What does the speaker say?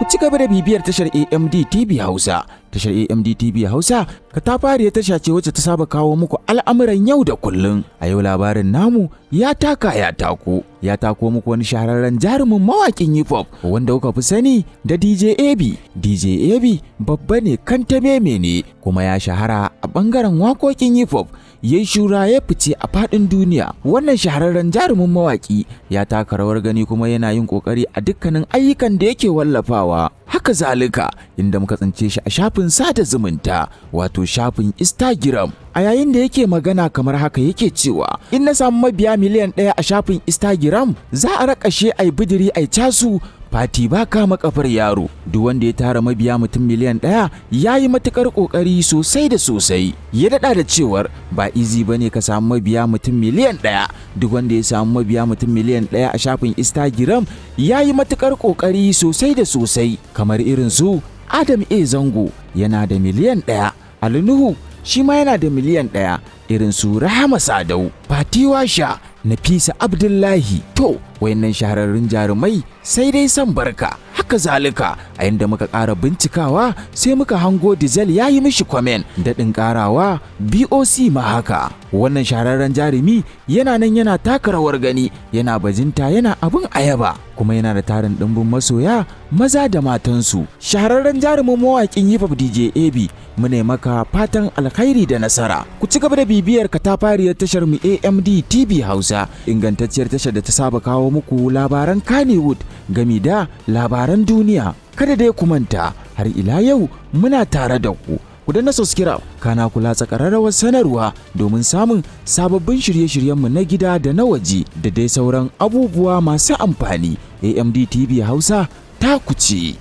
ci gaba da bibiyar tashar AMD TV Hausa. Tashar AMD TV Hausa katafariyar tasha ce wacce ta saba kawo muku al'amuran yau da kullun. A yau labarin namu ya tako muku wani shahararren jarumin mawaƙin hip hop wanda kuka fi sani da DJ AB. DJ AB babba ne kantameme ne kuma ya shahara a ɓangaren waƙoƙin hip hop. Yayi shura ya fice a faɗin duniya. Wannan shahararren jarumin mawaƙi ya taka rawar gani kuma yana yin ƙoƙari a dukkanin ayyukan da yake wallafawa. Haka zalika inda muka tsince shi a shafin sada zumunta wato shafin Instagram. A yayin da yake magana kamar haka yake cewa in na samu mabiya miliyan 1 a shafin Instagram za a rakashe ai bidiri ai casu fati ba kama kafar yaro. Duk wanda ya tara mabiya mutum miliyan 1 yayi matukar kokari sosai da sosai. Ya dada da cewar ba easy bane ka samu mabiya mutum miliyan 1. Duk wanda ya samu mabiya mutum miliyan 1 a shafin Instagram yayi matukar kokari sosai da sosai. Kamar irin su Adam A Zango yana da miliyan 1, Ali Nuhu shi ma yana da miliyan 1, irin su Rahama Sadau, Fati Washa, Nafisa Abdullahi. To wayannan shahararrun jarumai sai dai san barka. Haka zalika a inda muka ƙara bincikawa sai muka hango Diesel ya yi mishi comment daɗin ƙarawa BOC ma haka. Wannan shahararren jarumi yana nan yana taka rawar gani, yana bajinta, yana abin ayaba kuma yana da tarin ɗimbin masoya maza da matansu. Shahararren jarumin mawaƙin hip hop DJ AB mune maka fatan alkhairi da nasara. Ku ci gaba da bibiyar katafariyar tashar mu AMD TV Hausa, ingantacciyar tashar da ta saba kawo muku labaran Kannywood gami da labaran duniya. Kada dai ku manta har ila yau muna tare da ku. Ku danna subscribe kana kula tsakararrawar sanarwa domin samun sababbin shirye-shiryenmu na gida da na waje da dai sauran abubuwa masu amfani. AMD TV Hausa ta ku ce.